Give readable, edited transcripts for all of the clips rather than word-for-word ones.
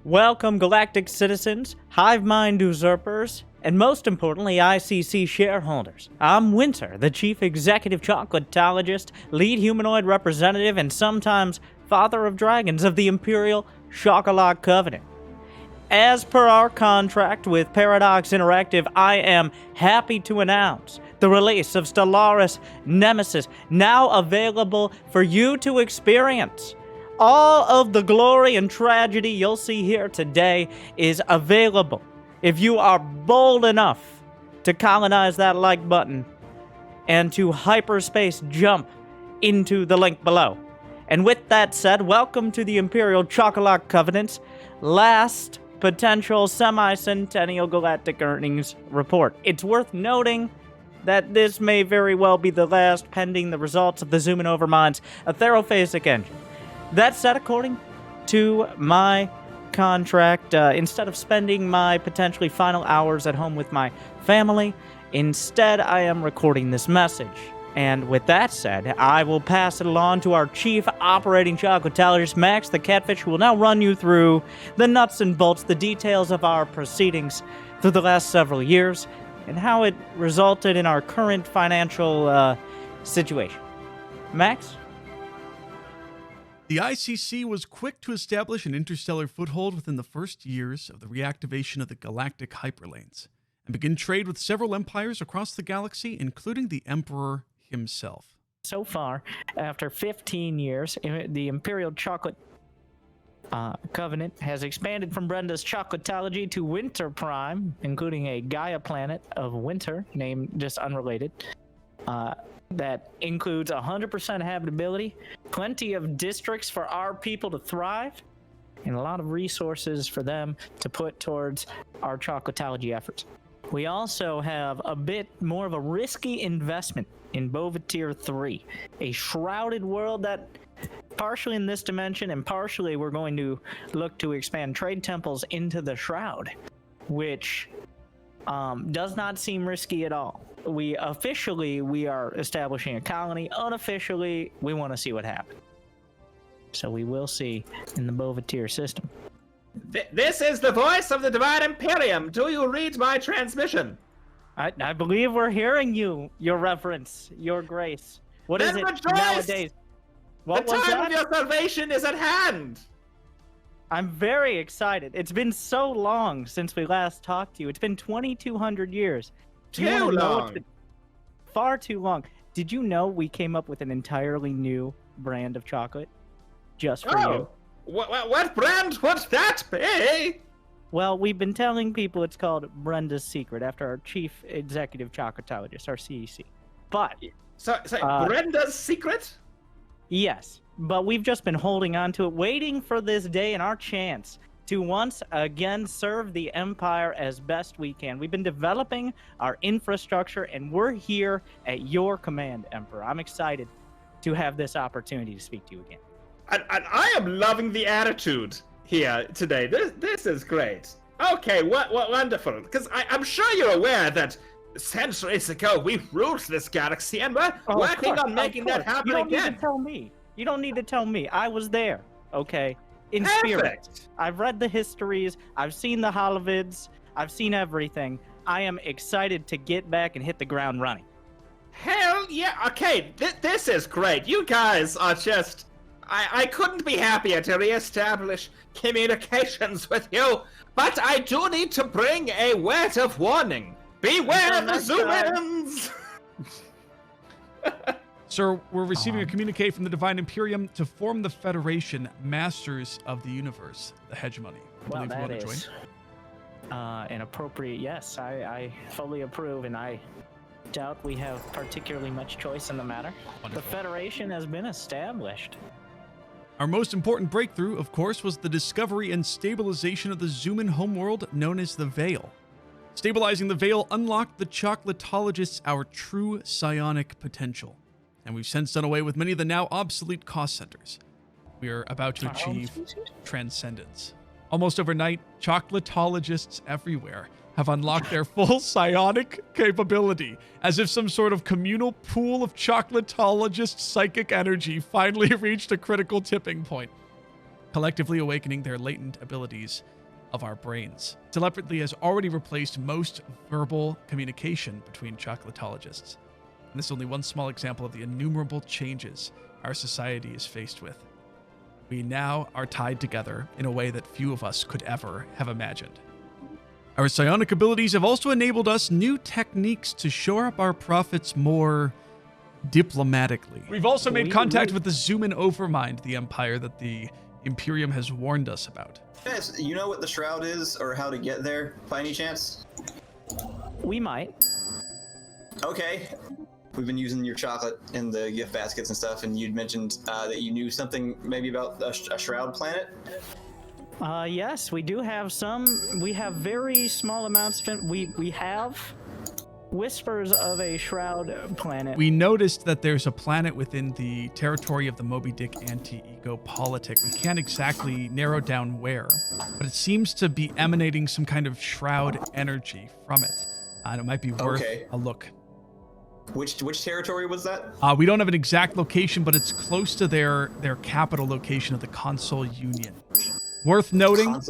Welcome, galactic citizens, hive mind usurpers, and most importantly, ICC shareholders. I'm Winter, the Chief Executive Chocolotologist, lead humanoid representative, and sometimes father of dragons of the Imperial Chocolat Covenant. As per our contract with Paradox Interactive, I am happy to announce the release of Stellaris Nemesis, now available for you to experience. All of the glory and tragedy you'll see here today is available if you are bold enough to colonize that like button and to hyperspace jump into the link below. And with that said, welcome to the Imperial Chocolat Covenant's last potential semi-centennial galactic earnings report. It's worth noting that this may very well be the last pending the results of the Zoom and Overmind's atherophasic engine. That said, according to my contract, instead of spending my potentially final hours at home with my family, instead I am recording this message. And with that said, I will pass it along to our Chief Operating Chocolotologist, MaxTheCatfish, who will now run you through the nuts and bolts, the details of our proceedings through the last several years, and how it resulted in our current financial situation. Max? The ICC was quick to establish an interstellar foothold within the first years of the reactivation of the galactic hyperlanes, and begin trade with several empires across the galaxy, including the Emperor himself. So far, after 15 years, the Imperial Chocolate Covenant has expanded from Brenda's Chocolotology to Winter Prime, including a Gaia planet of winter, named just unrelated, that includes 100% habitability, plenty of districts for our people to thrive, and a lot of resources for them to put towards our chocolotology efforts. We also have a bit more of a risky investment in Bovatir 3, a shrouded world that partially in this dimension and partially we're going to look to expand trade temples into the shroud, which does not seem risky at all. We are establishing a colony. Unofficially, we want to see what happens. So we will see in the Bovatir system. This is the voice of the Divine Imperium. Do you read my transmission? I believe we're hearing you, Your Reverence, Your Grace. What is Then it rejoice! nowadays? What The was time that? of your salvation is at hand. I'm very excited. It's been so long since we last talked to you. It's been 2,200 years. Do you Too wanna know long. what's been far too long. Did you know we came up with an entirely new brand of chocolate just for you? What brand would that be? Well, we've been telling people it's called Brenda's Secret after our chief executive chocolotologist, our CEC. But So Brenda's secret? yes, but we've just been holding on to it, waiting for this day and our chance to once again serve the Empire as best we can. We've been developing our infrastructure, and we're here at your command, Emperor. I'm excited to have this opportunity to speak to you again. And I am loving the attitude here today. This is great. Okay, what wonderful. Because I'm sure you're aware that centuries ago we ruled this galaxy, and we're working on making that happen You don't again. need to tell me. You don't need to tell me. I was there, okay? In spirit. Perfect. I've read the histories. I've seen the holovids. I've seen everything. I am excited to get back and hit the ground running. Hell yeah. Okay, this is great. You guys are just... I couldn't be happier to reestablish communications with you, but I do need to bring a word of warning. Beware the Zoom-ins! Sir, we're receiving a communique from the Divine Imperium to form the Federation, Masters of the Universe, the hegemony. I Well, believe you that want to is an appropriate yes. I fully approve, and I doubt we have particularly much choice in the matter. Wonderful. The Federation has been established. Our most important breakthrough, of course, was the discovery and stabilization of the Zoomin homeworld known as the Veil. Stabilizing the Veil unlocked the Chocolotologists our true psionic potential, and we've since done away with many of the now obsolete cost centers. We are about to achieve transcendence. Almost overnight, chocolotologists everywhere have unlocked their full psionic capability, as if some sort of communal pool of chocolotologist psychic energy finally reached a critical tipping point. collectively awakening their latent abilities of our brains. Telepathy has already replaced most verbal communication between chocolotologists. And this is only one small example of the innumerable changes our society is faced with. We now are tied together in a way that few of us could ever have imagined. Our psionic abilities have also enabled us new techniques to shore up our profits more diplomatically. We've also made contact with the Zoomin Overmind, the empire that the Imperium has warned us about. Guys, you know what the Shroud is or how to get there by any chance? We might. Okay. We've been using your chocolate in the gift baskets and stuff, and you'd mentioned that you knew something maybe about a Shroud planet? Yes, we do have some. We have very small amounts of it. We have whispers of a Shroud planet. We noticed that there's a planet within the territory of the Moby Dick anti-ego politic. We can't exactly narrow down where, but it seems to be emanating some kind of Shroud energy from it. And it might be worth a look. Which territory was that? We don't have an exact location, but it's close to their capital location of the Console Union. Worth noting,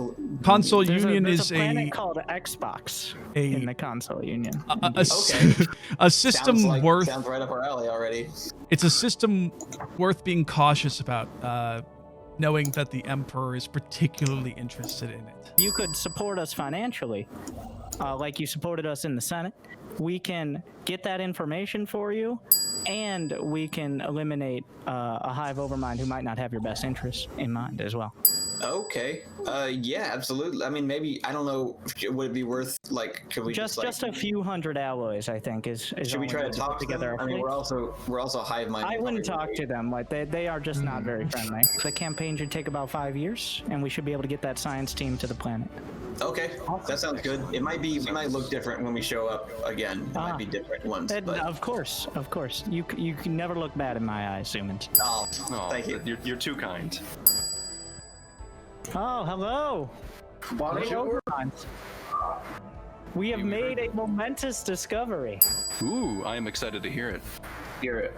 Console Union is a planet called Xbox in the Console Union. A system sounds worth... Sounds right up our alley already. It's a system worth being cautious about, knowing that the Emperor is particularly interested in it. You could support us financially, like you supported us in the Senate. We can get that information for you, and we can eliminate a Hive Overmind who might not have your best interests in mind as well. Okay. Yeah, absolutely. I mean, maybe, I don't know, would it be worth, like, could we just a few hundred alloys, I think, is should we try to talk to them? I mean, we're also Hive Mind. I wouldn't talk to them. Like, they are just not very friendly. The campaign should take about 5 years, and we should be able to get that science team to the planet. Okay, that sounds good. It might look different when we show up again. It might be different ones. But... Of course. You can never look bad in my eyes, Zoomins. Oh, thank you. You're too kind. Oh, hello. We have made a momentous discovery. Ooh, I am excited to hear it. Hear it.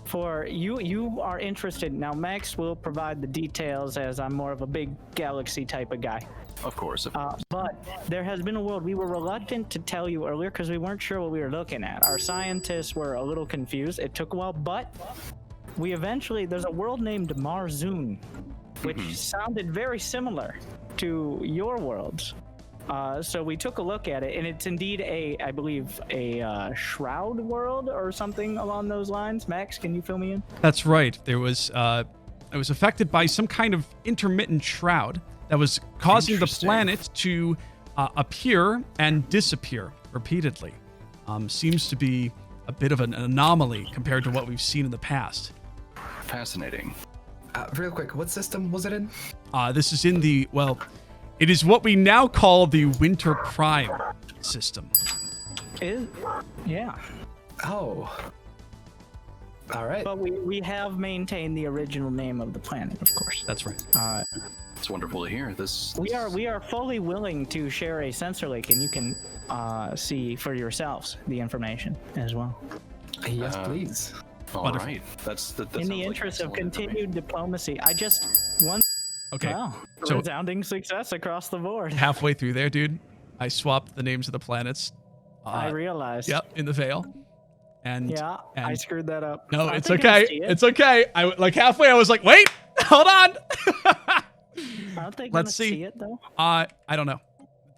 For you are interested. Now, Max will provide the details, as I'm more of a big galaxy type of guy. Of course. But there has been a world. We were reluctant to tell you earlier because we weren't sure what we were looking at. Our scientists were a little confused. It took a while, but there's a world named Marzoon, which sounded very similar to your worlds. So we took a look at it, and it's indeed I believe a Shroud world or something along those lines. Max, can you fill me in? That's right. It was affected by some kind of intermittent shroud that was causing the planet to appear and disappear repeatedly. Seems to be a bit of an anomaly compared to what we've seen in the past. Fascinating. Real quick, what system was it in? This is in it is what we now call the Winter Prime system. Yeah. Oh. All right. But we have maintained the original name of the planet, of course. That's right. It's wonderful to hear. We are fully willing to share a sensor link, and you can see for yourselves the information as well. Yes, please. All right. That in the interest of continued diplomacy, Okay. Wow. So resounding success across the board. Halfway through there, dude, I swapped the names of the planets. I realized. Yep, in the Veil. And I screwed that up. No, it's okay. It's okay. Halfway, I was like, wait, hold on. Aren't they Let's see it though? I don't know.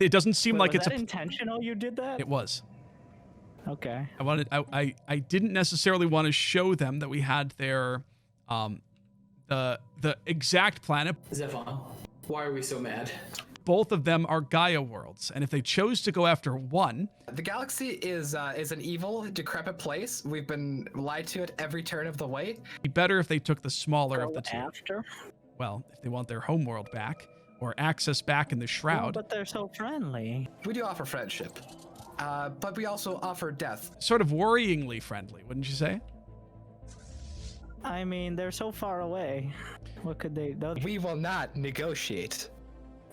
It doesn't seem like it's intentional. You did that. It was. Okay. I didn't necessarily want to show them that we had their the exact planet. Zevon, why are we so mad? Both of them are Gaia worlds, and if they chose to go after one, the galaxy is an evil, decrepit place. We've been lied to at every turn of the way. It'd be better if they took the smaller of the two. After? Well, if they want their homeworld back or access back in the Shroud. Oh, but they're so friendly. We do offer friendship, but we also offer death. Sort of worryingly friendly, wouldn't you say? I mean, they're so far away. What could they do? We will not negotiate.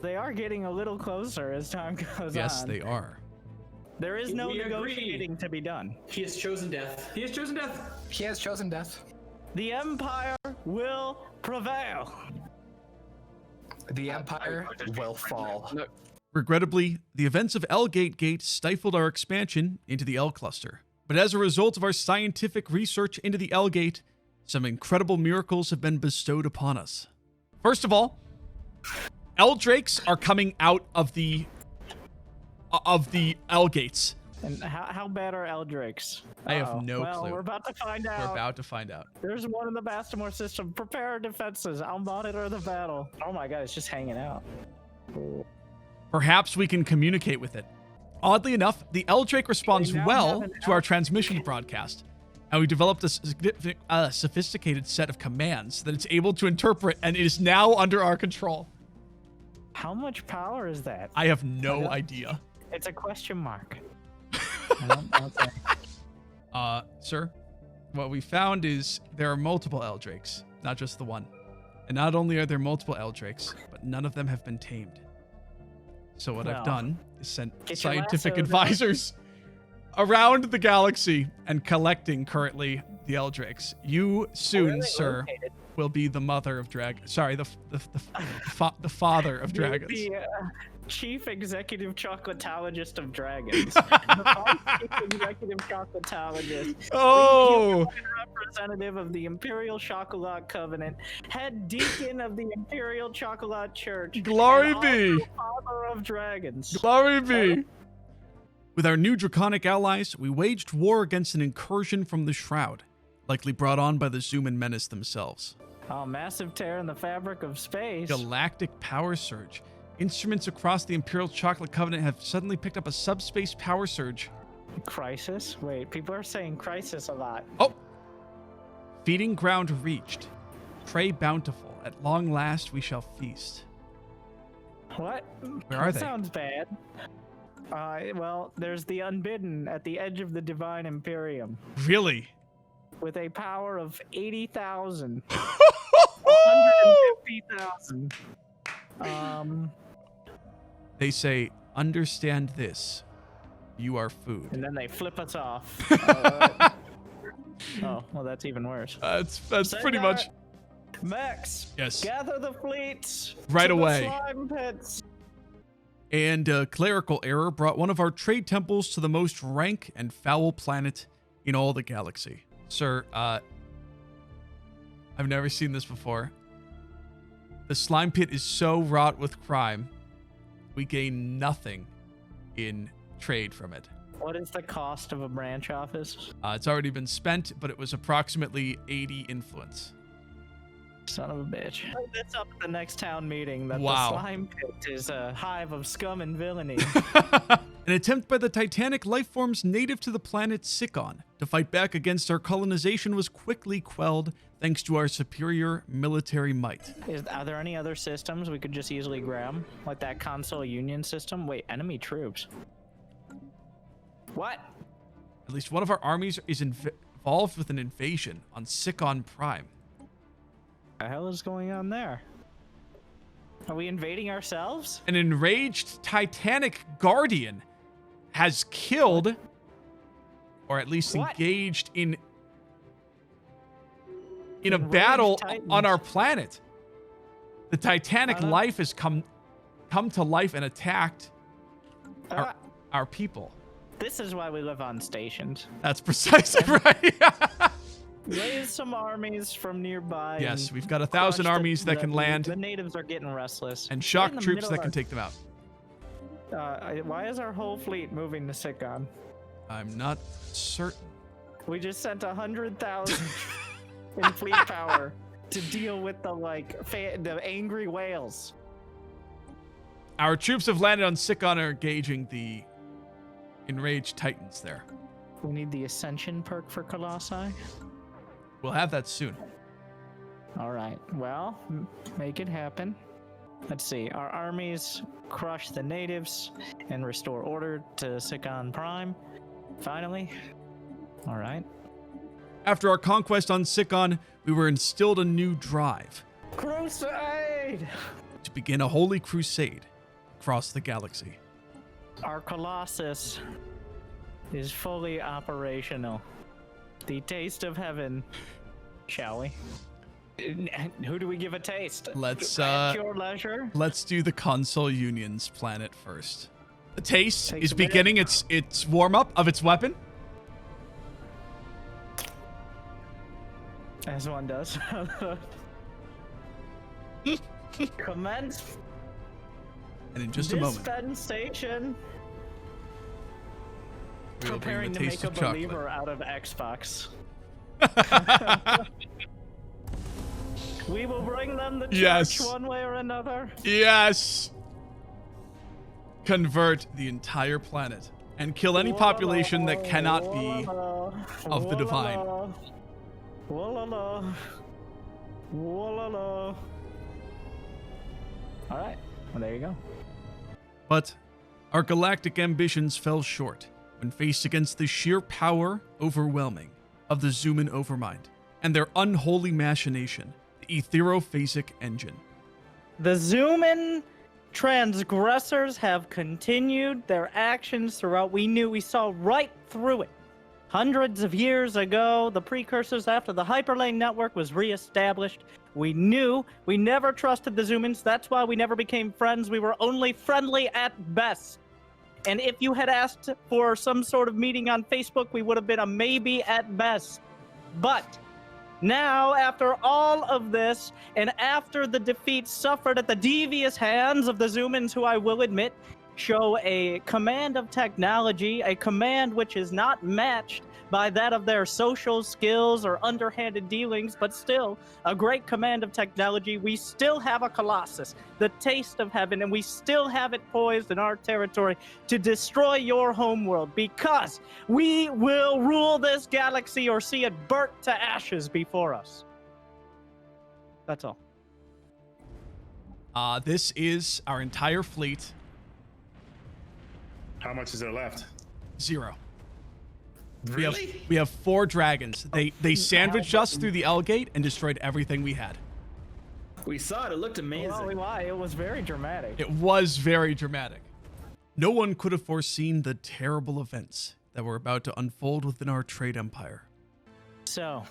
They are getting a little closer as time goes on. Yes, they are. There is no negotiating to be done. He has chosen death. He has chosen death. He has chosen death. The Empire will prevail. The Empire will fall. No, Regrettably, the events of L-Gate Gate stifled our expansion into the L cluster. But as a result of our scientific research into the L-Gate, some incredible miracles have been bestowed upon us. First of all, L-Drakes are coming out of the L-Gates. And how bad are Eldrakes? I have no well, clue. We're about to find out. We're about to find out. There's one in the Bastimore system. Prepare our defenses. I'll monitor the battle. Oh my god, it's just hanging out. Perhaps we can communicate with it. Oddly enough, the L-Drake responds They now well have an to our transmission broadcast, and we developed a sophisticated set of commands that it's able to interpret, and it is now under our control. How much power is that? I have no idea. It's a question mark. Sir, what we found is there are multiple L-Drakes, not just the one. And not only are there multiple L-Drakes, but none of them have been tamed. So what I've Well, done is sent get your scientific lasso down. advisors around the galaxy and collecting currently the L-Drakes. You soon, sir, will be the mother of the father of dragons. The chief executive chocolotologist of dragons. The chief executive chocolotologist. Oh! Representative of the Imperial Chocolat Covenant. Head deacon of the Imperial Chocolat Church. Glory and be! also father of dragons. Glory be! With our new draconic allies, we waged war against an incursion from the Shroud, likely brought on by the Zuman menace themselves. Oh, massive tear in the fabric of space. Galactic power surge. Instruments across the Imperial Chocolate Covenant have suddenly picked up a subspace power surge. Crisis? Wait, people are saying crisis a lot. Oh! Feeding ground reached. Prey bountiful. At long last we shall feast. What? Where are that they? Sounds bad. Well, there's the Unbidden at the edge of the Divine Imperium Really? with a power of 80,000. 150,000. They say, understand this. You are food. And then they flip us off. Oh, well, that's even worse. That's Say pretty that. much... Max, Yes. gather the fleets Right to away. The slime pits. And a clerical error brought one of our trade temples to the most rank and foul planet in all the galaxy. Sir, I've never seen this before. The slime pit is so wrought with crime, we gain nothing in trade from it. What is the cost of a branch office? It's already been spent, but it was approximately 80 influence. Son of a bitch. That's up at the next town meeting that Wow. the slime pit is a hive of scum and villainy. An attempt by the Titanic lifeforms native to the planet Sikon to fight back against our colonization was quickly quelled thanks to our superior military might. Are there any other systems we could just easily grab? Like that console union system? Wait, enemy troops. What? At least one of our armies is involved with an invasion on Sikon Prime. The hell is going on there? Are we invading ourselves? An enraged Titanic Guardian has killed, or at least What? engaged in a Enraged battle Titans. on our planet. The Titanic life has come to life and attacked our people. This is why we live on stations. That's precisely right. Raise some armies from nearby. Yes, and we've got 1,000 crush armies that can land. The natives are getting restless. And We're shock in the troops middle that of can take them out. Why is our whole fleet moving to Sikon? I'm not certain. We just sent 100,000 in fleet power to deal with the angry whales. Our troops have landed on Sikon and are engaging the enraged Titans there. We need the Ascension perk for Colossi. We'll have that soon. All right. Well, make it happen. Let's see. Our armies crush the natives and restore order to Sikon Prime. Finally. All right. After our conquest on Sikon, we were instilled a new drive Crusade! to begin a holy crusade across the galaxy. Our Colossus is fully operational. The taste of heaven, shall we? Who do we give a taste? Let's At your leisure. let's do the console union's planet first. The taste Takes is a minute. beginning its warm up of its weapon. As one does. Commence And in just a moment, dispensation. we will bring Preparing the to taste make a of chocolate. believer out of Xbox. We will bring them the church Yes. one way or another. Yes. Convert the entire planet and kill any population that cannot be of the divine. Whoa-la-la. Whoa-la-la. All right. Well, there you go. But our galactic ambitions fell short when faced against the sheer power overwhelming of the Zoomin Overmind and their unholy machination, the Etherophasic Engine. The Zoomin transgressors have continued their actions throughout. We saw right through it. Hundreds of years ago, the precursors after the Hyperlane network was reestablished. We knew we never trusted the Zoomins. That's why we never became friends. We were only friendly at best. And if you had asked for some sort of meeting on Facebook, we would have been a maybe at best. But now, after all of this, and after the defeat suffered at the devious hands of the Zoomins, who I will admit show a command of technology, a command which is not matched by that of their social skills or underhanded dealings, but still a great command of technology, we still have a Colossus, the taste of heaven, and we still have it poised in our territory to destroy your homeworld, because we will rule this galaxy or see it burnt to ashes before us. That's all. This is our entire fleet. How much is there left? 0. Really? We have 4 dragons. They sandwiched us through the L gate and destroyed everything we had. We saw it. It looked amazing. Well, why? It was very dramatic. It was very dramatic. No one could have foreseen the terrible events that were about to unfold within our trade empire. So,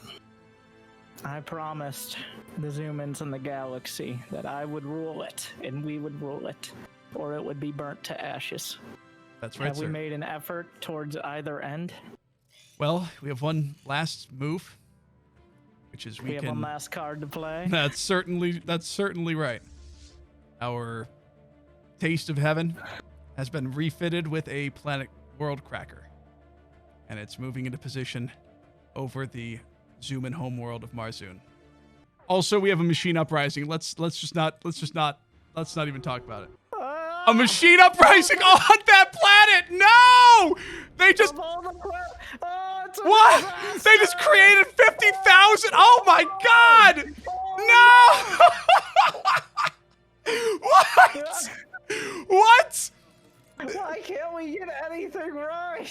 I promised the Zoomins in the galaxy that I would rule it, and we would rule it, or it would be burnt to ashes. That's right, Have we sir. made an effort towards either end? Well, we have one last move, which is We have one last card to play. That's certainly right. Our taste of heaven has been refitted with a planet world cracker, and it's moving into position over the Zoomin homeworld of Marzoon. Also, we have a machine uprising. Let's not even talk about it. A machine uprising on that planet! No! They just what? They just created 50,000. Oh my god! No! What? What? Why can't we get anything right?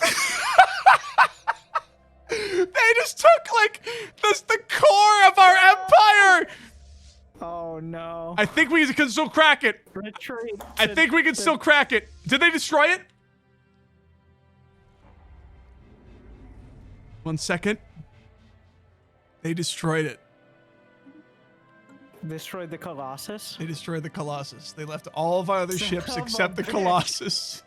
They just took like the core of our empire. Oh no. I think we can still crack it. Retreat. I think we can still crack it. Did they destroy it? 1 second. They destroyed it. Destroyed the Colossus? They destroyed the Colossus. They left all of our other ships Son of a except the bitch. Colossus.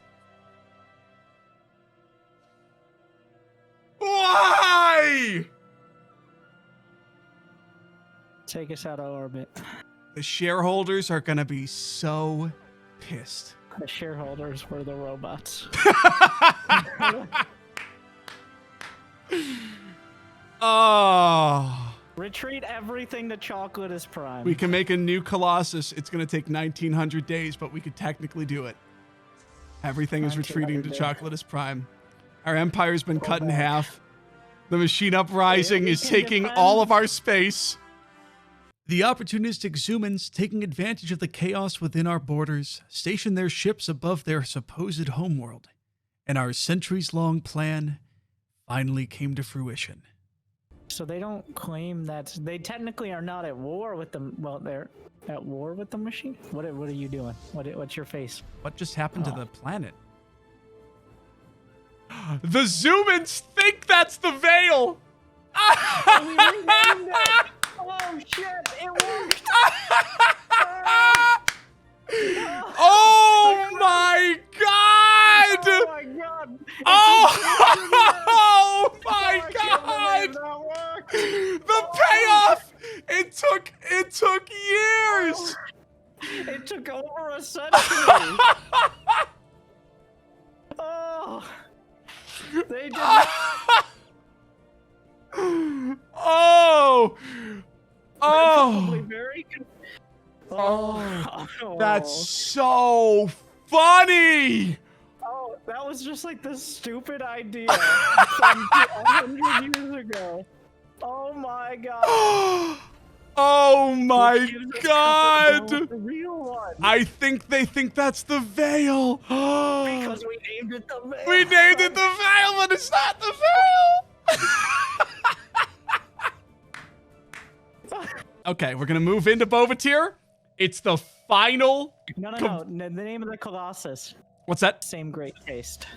Why? Take us out of orbit. The shareholders are gonna be so pissed. The shareholders were the robots. Oh. Retreat everything to Chocolate is prime. We can make a new Colossus. It's gonna take 1900 days, but we could technically do it. Everything is retreating to 1900 Chocolate is prime. Our empire's been cut in half. The machine uprising is taking all of our space. The opportunistic Zoomins, taking advantage of the chaos within our borders, station their ships above their supposed homeworld, and our centuries-long plan finally came to fruition. So they don't claim that they technically are not at war with them. Well, they're at war with the machine. What are you doing? What's your face? What just happened to the planet? The Zoomins think that's the Veil! Oh, we renamed it! Oh shit! It worked! Oh my god! Oh my god! Oh my god! The payoff! It took years! It took over a century! Oh! They did not! Oh! Probably Oh! very good. Oh! Oh. That's so funny! Oh, that was just like this stupid idea from 100 years ago. Oh my god. Oh my Which gives us god! comfort with the real one. I think they think that's the veil. Because we named it the veil. We named it the veil, but it's not the veil. Okay, we're gonna move into Bovatir. It's the final. No. The name of the Colossus. What's that? Same great taste.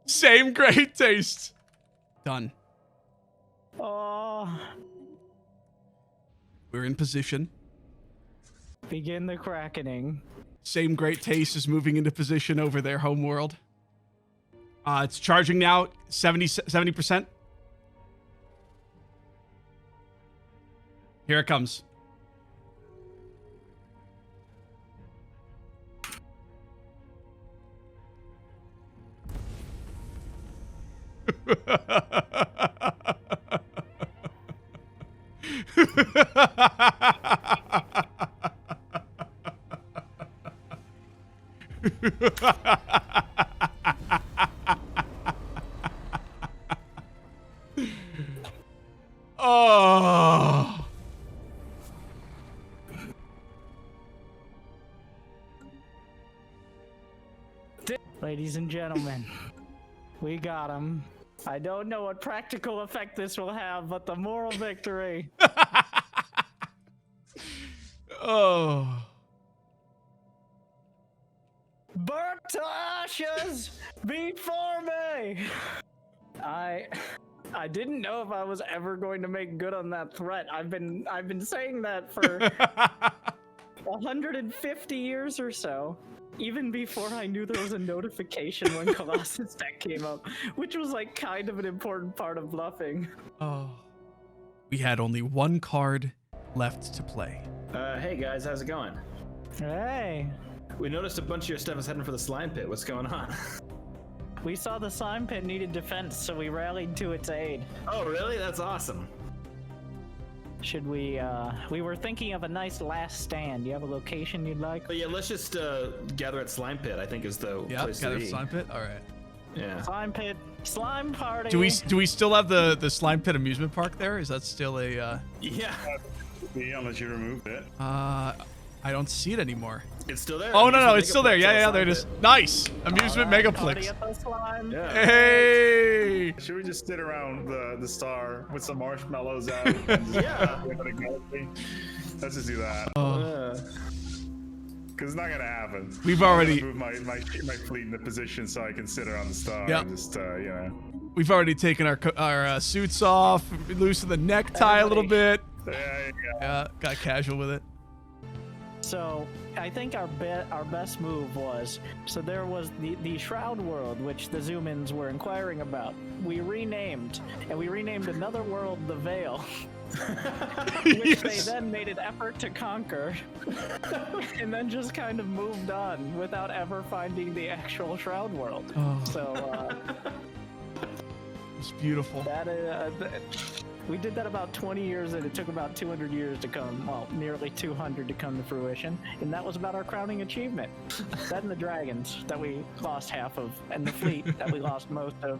Same great taste. Done. Oh. We're in position. Begin the crackening. Same great taste is moving into position over their home world. It's charging now 70%. Here it comes. Oh. Ladies and gentlemen, we got him. I don't know what practical effect this will have, but the moral victory. Oh. Burnt to ashes before me. I didn't know if I was ever going to make good on that threat. I've been saying that for 150 years or so. Even before I knew there was a notification when Colossus deck came up, which was like kind of an important part of bluffing. Oh. We had only one card left to play. Hey guys, how's it going? Hey, We noticed a bunch of your stuff is heading for the slime pit. What's going on? we saw the slime pit needed defense, so we rallied to its aid. Oh, really? That's awesome. Should we were thinking of a nice last stand. You have a location you'd like? But yeah, let's just gather at slime pit. I think is the place got to a be. slime pit. All right. Yeah. Slime pit, slime party. Do we still have the slime pit amusement park there? Is that still a? Yeah. Yeah, unless you removed it. I don't see it anymore. It's still there. Oh no, Amusement it's still there. Megaplex Yeah, on there it slime is. Nice amusement Party megaplex. at the slime. pit. Yeah. Hey. Should we just sit around the star with some marshmallows out? And just Yeah. Let's just do that. Because it's not gonna happen. We've I'm already- gonna move my fleet into position so I can sit around the star Yep. and just you know. We've already taken our suits off, loosened the necktie a little bit. Yeah. Yeah, got casual with it. So I think our best move was, so there was the Shroud World, which the Zoomins were inquiring about. We renamed another world the Veil, which they then made an effort to conquer, and then just kind of moved on without ever finding the actual Shroud World. Oh, So it's beautiful. we did that about 20 years, and it took about 200 years to come, well, nearly 200 to come to fruition, and that was about our crowning achievement. That and the dragons that we lost half of, and the fleet that we lost most of.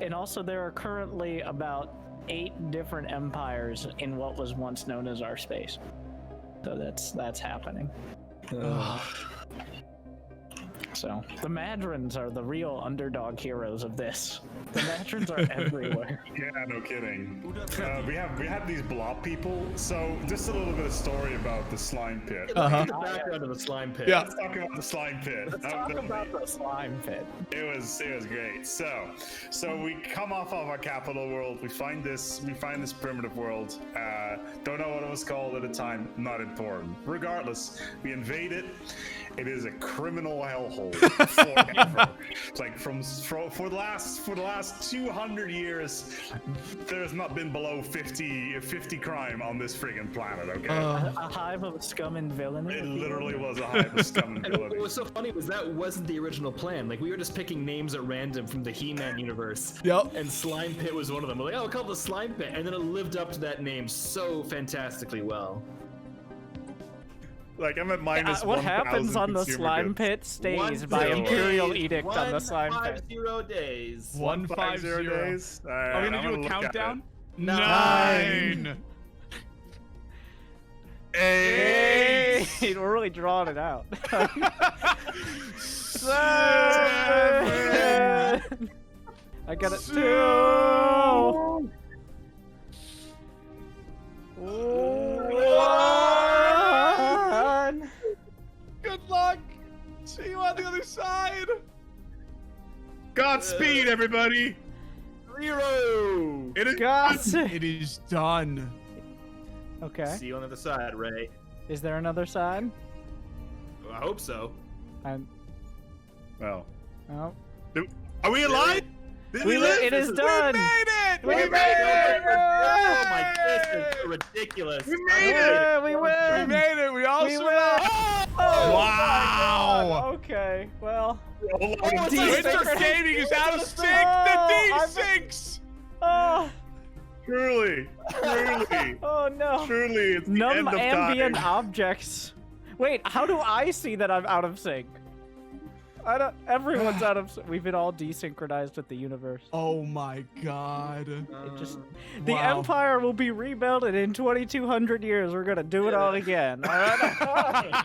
And also there are currently about 8 different empires in what was once known as our space. So that's happening. so. The Madrons are the real underdog heroes of this. The Madrons are everywhere. Yeah, no kidding. We had these blob people. So just a little bit of story about the slime pit. The background of the slime pit. Yeah. Let's talk about the slime pit. Let's talk about the slime pit. It was great. So we come off of our capital world. We find this primitive world. Don't know what it was called at the time. Not important. Regardless, we invade it. It is a criminal hellhole forever. It's like for the last 200 years, there's not been below 50 crime on this friggin' planet. Okay. A hive of scum and villainy. It literally was a hive of scum and And what villainy. was so funny was that wasn't the original plan. Like, we were just picking names at random from the He-Man universe. Yep. And Slime Pit was one of them. We're like, oh, we'll call it the Slime Pit. And then it lived up to that name so fantastically well. Like I'm at minus What 1,000 happens on the consumer slime goods. pit stays 150 by imperial days. edict on the slime pit. 150 days. 150 days. All right, Are we I'm gonna do a look at countdown? it. 9. 8. Hey, we're really drawing it out. 7. I got it. 2. 1. Good luck. See you on the other side. Godspeed, everybody. 0. It is Got it. It is done. Okay. See you on the other side, Ray. Is there another side? I hope so. I'm. well. Oh. Are we alive? Did we live? It is done. We made it. We made Oh it. my goodness, this is ridiculous. We made it. Yeah, we We win. made it. We all We survived. Oh, Wow. my God. Okay. Well. Winter Gaming is out of sync. The D6. Oh. Truly. Oh no. Truly, it's the Numb end of ambient time. objects. Wait, how do I see that I'm out of sync? I don't. Everyone's out of. We've been all desynchronized with the universe. Oh my God. It just. The Wow. Empire will be rebuilt, and in 2,200 years, we're gonna do it all again. All right.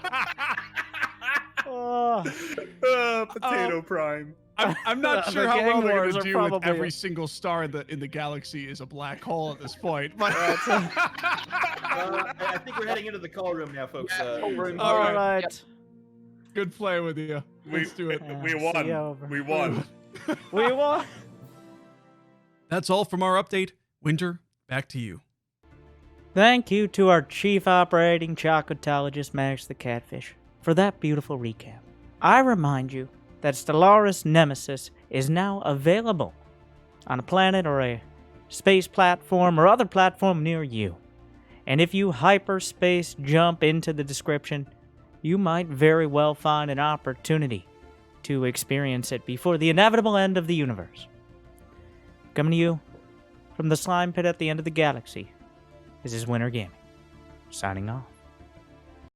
Oh. Potato Prime. I'm not The sure how gang well they're wars gonna are do with probably- every single star in the galaxy is a black hole at this point. But I think we're heading into the call room now, folks. All All right. good play with you. Let's do it. We See won. you over. We won. We won. That's all from our update. Winter, back to you. Thank you to our Chief Operating Chocolotologist, MaxTheCatfish, for that beautiful recap. I remind you that Stellaris Nemesis is now available on a planet or a space platform or other platform near you. And if you hyperspace jump into the description, you might very well find an opportunity to experience it before the inevitable end of the universe. Coming to you from the slime pit at the end of the galaxy, this is Winter Gaming, signing off.